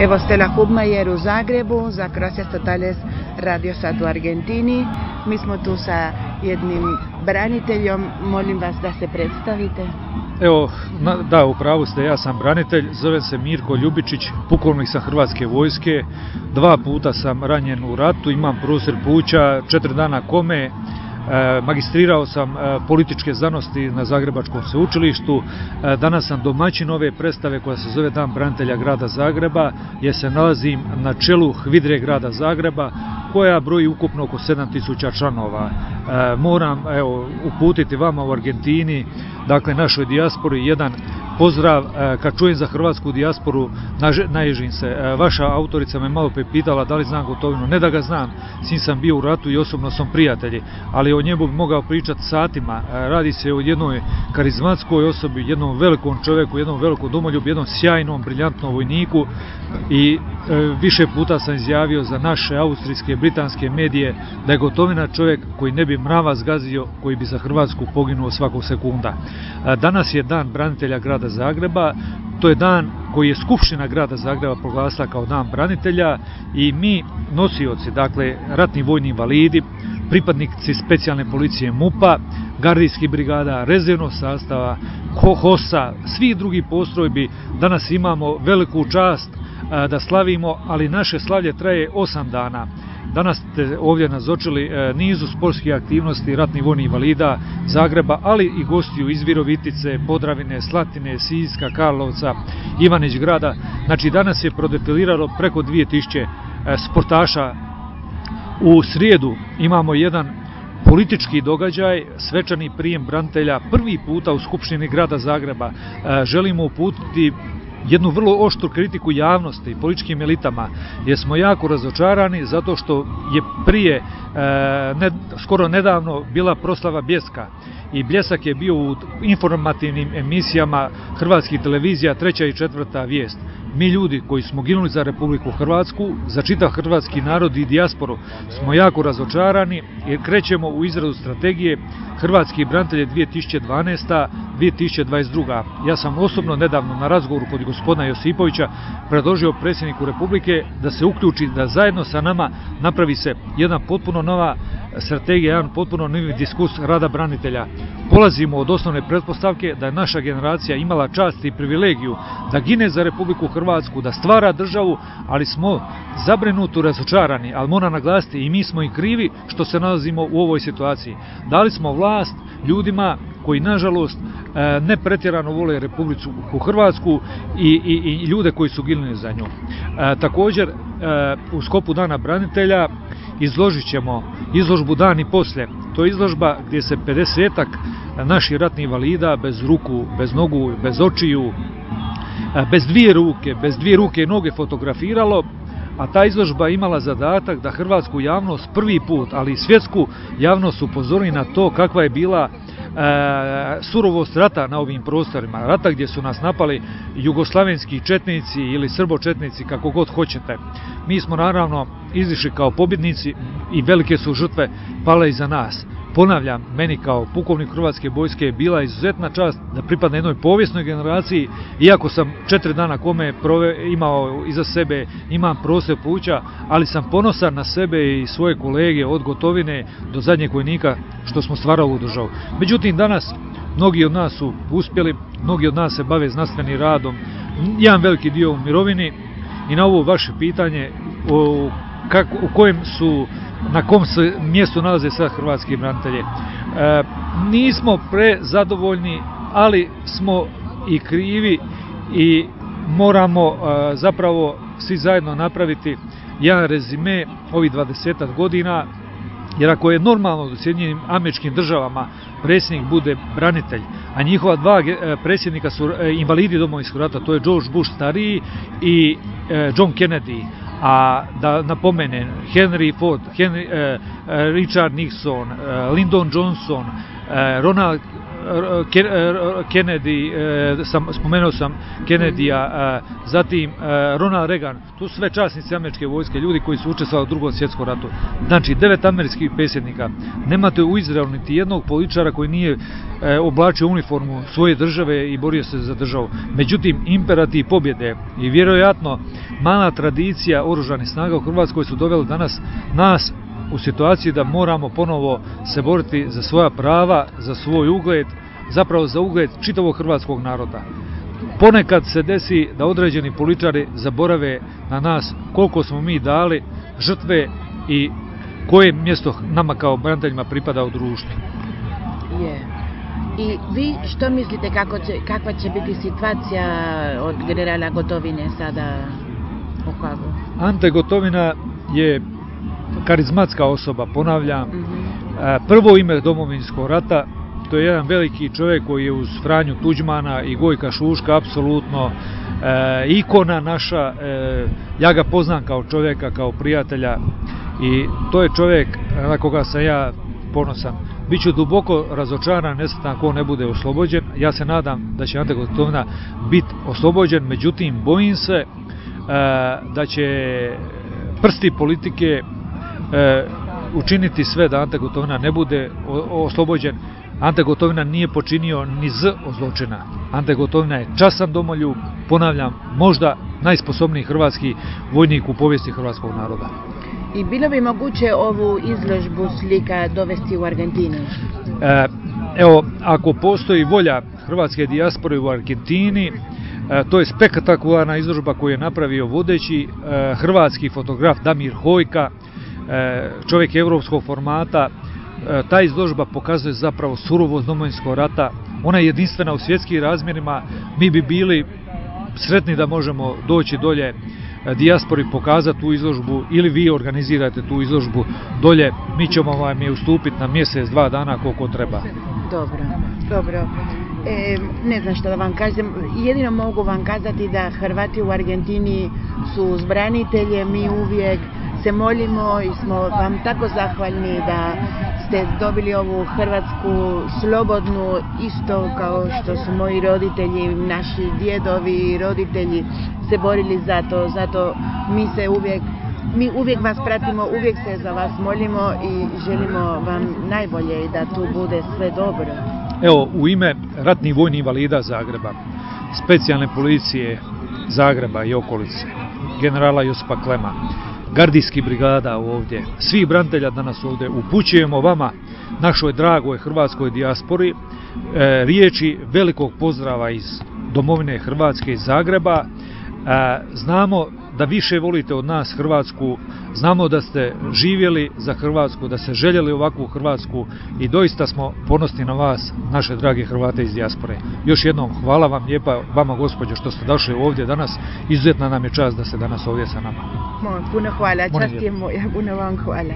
Evo Stella Hubmajer u Zagrebu za Croatia Totales Radio Sat u Argentini. Mi smo tu sa jednim braniteljom, molim vas da se predstavite. Evo, da, u pravu ste, ja sam branitelj, zovem se Mirko Ljubičić, pukovnik sam Hrvatske vojske, 2 puta sam ranjen u ratu, imam prostor pluća, 4 dana kome, magistrirao sam političke znanosti na Zagrebačkom sveučilištu, danas sam domaćin ove predstave koja se zove Dan branitelja grada Zagreba, jer se nalazim na čelu HVIDRE grada Zagreba, koja broji ukupno oko 7000 članova. Moram uputiti vama u Argentini, dakle našoj dijaspori, jedan pozdrav. Kad čujem za hrvatsku dijasporu, naježim se. Vaša autorica me malo pitala da li znam Gotovinu. Ne da ga znam, s njim sam bio u ratu i osobno sam prijatelji, ali o njemu bi mogao pričati satima. Radi se o jednoj karizmatskoj osobi, jednom velikom čovjeku, jednom velikom domoljubu, jednom sjajnom, briljantnom vojniku i više puta sam izjavio za naše austrijske, britanske medije da je Gotovina čovjek koji ne bi mrava zgazio, koji bi za Hrvatsku poginuo svakog sekunda. Danas je Dan branitelja grada Zagreba, to je dan koji je Skupština grada Zagreba proglasila kao Dan branitelja i mi nosioci, dakle ratni vojni invalidi, pripadnici specijalne policije MUP-a, gardijskih brigada, rezervnog sastava, HOS-a, svih drugih postrojbi, danas imamo veliku čast da slavimo, ali naše slavlje traje 8 dana. Danas ste ovdje nazočili nizu sportskih aktivnosti ratnih vojnih invalida Zagreba, ali i gostiju iz Virovitice, Podravine, Slatine, Siska, Karlovca, Ivanić grada. Znači danas je prodefiliralo preko 2000 sportaša. U srijedu imamo jedan politički događaj, svečani prijem branitelja, prvi puta u Skupštini grada Zagreba. Želimo uputiti jednu vrlo oštru kritiku javnosti i političkim elitama, jer smo jako razočarani zato što je prije, skoro nedavno, bila proslava Bljeska i Bljesak je bio u informativnim emisijama hrvatskih televizija 3. i 4. vijest. Mi ljudi koji smo ginuli za Republiku Hrvatsku, za čitav hrvatski narod i dijasporu, smo jako razočarani jer krećemo u izradu strategije Hrvatski branitelje 2012-2022. Ja sam osobno nedavno na razgovoru kod gospodina Josipovića predložio predsjedniku Republike da se uključi, da zajedno sa nama napravi se jedna potpuno nova strategija, jedan potpuno novi diskurs rada branitelja. Polazimo od osnovne pretpostavke da je naša generacija imala čast i privilegiju da gine za Republiku Hrvatsku, da stvara državu, ali smo zabrinuti, razočarani, ali moram naglasiti i mi smo i krivi što se nalazimo u ovoj situaciji. Dali smo vlast ljudima koji nažalost ne pretjerano vole Republiku Hrvatsku i ljude koji su ginuli za nju. Također u sklopu Dana branitelja izložit ćemo izložbu Dan i poslije. To je izložba gdje se 50-ak naših ratnih invalida bez ruku, bez nogu, bez očiju, bez dvije ruke i noge fotografiralo, a ta izložba imala zadatak da hrvatsku javnost prvi put, ali i svjetsku javnost upozori na to kakva je bila surovost rata na ovim prostorima. Rata gdje su nas napali jugoslavenski četnici ili srbočetnici, kako god hoćete. Mi smo naravno izišli kao pobjednici i velike su žrtve pale iza nas. Ponavljam, meni kao pukovnik Hrvatske vojske je bila izuzetna čast da pripadne jednoj povijesnoj generaciji, iako sam 4 dana kome imao iza sebe, imam prostor pluća, ali sam ponosan na sebe i svoje kolege od Gotovine do zadnjeg vojnika što smo stvarali u državu. Međutim, danas mnogi od nas su uspjeli, mnogi od nas se bave znanstvenim radom, jedan veliki dio u mirovini i na ovo vaše pitanje na kom se mjestu nalaze sad hrvatski branitelji. Nismo prezadovoljni, ali smo i krivi i moramo zapravo svi zajedno napraviti jedan rezime ovih 20 godina, jer ako je normalno da u Sjedinjenim Američkim Državama predsjednik bude branitelj, a njihova 2 predsjednika su invalidi Domovinskog rata, to je George Bush stariji i John Kennedy, a da napomenem Henry Ford, Richard Nixon, Lyndon Johnson, Ronald Kennedy, spomenuo sam Kennedyja, zatim Ronald Reagan, tu su sve časnici američke vojske, ljudi koji su učestvovali u Drugom svjetskom ratu. Znači 9 američkih predsjednika. Nemate u Izraelu niti jednog političara koji nije oblačio uniformu svoje države i borio se za državu. Međutim, imperativ pobjede i vjerojatno mala tradicija oružanih snaga u Hrvatskoj su doveli danas nas u situaciji da moramo ponovo se boriti za svoja prava, za svoj ugled, zapravo za ugled čitavog hrvatskog naroda. Ponekad se desi da određeni političari zaborave na nas koliko smo mi dali žrtve i koje mjesto nama kao braniteljima pripada u društvu. I vi što mislite kakva će biti situacija od generala Gotovine sada u Hagu? Ante Gotovina je karizmatska osoba, ponavljam, prvo ime Domovinskog rata. To je jedan veliki čovjek koji je uz Franju Tuđmana i Gojka Šuška apsolutno ikona naša. Ja ga poznam kao čovjeka, kao prijatelja i to je čovjek na koga sam ja ponosan. Biću duboko razočaran, nesretan ako ne bude oslobođen. Ja se nadam da će Ante Gotovina biti oslobođen, međutim bojim se da će prsti politike učiniti sve da Ante Gotovina ne bude oslobođen. Ante Gotovina nije počinio ni z od zločina. Ante Gotovina je častan domoljub, ponavljam, možda najsposobniji hrvatski vojnik u povijesti hrvatskog naroda. I bilo bi moguće ovu izložbu slika dovesti u Argentinu? Evo, ako postoji volja hrvatske dijaspore u Argentini, to je spektakularna izložba koju je napravio vodeći hrvatski fotograf Damir Hojka, čovjek evropskog formata. Ta izložba pokazuje zapravo surovost Domovinskog rata. Ona je jedinstvena u svjetskim razmjerima. Mi bi bili sretni da možemo doći dolje dijaspori pokazati tu izložbu ili vi organizirate tu izložbu dolje. Mi ćemo vam je ustupiti na mjesec, 2 dana koliko treba. Dobro. Ne znam što da vam kažem, jedino mogu vam kazati da Hrvati u Argentini su uz branitelje, mi uvijek se molimo i smo vam tako zahvalni da ste dobili ovu Hrvatsku slobodnu, isto kao što su moji roditelji, naši djedovi i roditelji se borili za to, zato mi uvijek vas pratimo, uvijek se za vas molimo i želimo vam najbolje i da tu bude sve dobro. Evo, u ime ratnih vojnih invalida Zagreba, specijalne policije Zagreba i okolice, generala Josipa Klema, gardijskih brigada ovdje, svih branitelja danas ovdje, upućujemo vama, našoj dragoj hrvatskoj dijaspori, riječi velikog pozdrava iz domovine Hrvatske, iz Zagreba. Znamo da više volite od nas Hrvatsku, znamo da ste živjeli za Hrvatsku, da ste željeli ovakvu Hrvatsku i doista smo ponosni na vas, naše drage Hrvate iz dijaspore. Još jednom hvala vam lijepa, vama gospođo, što ste došli ovdje danas, izuzetna nam je čast da ste danas ovdje sa nama. Puno hvala, čast je moja, puno vam hvala.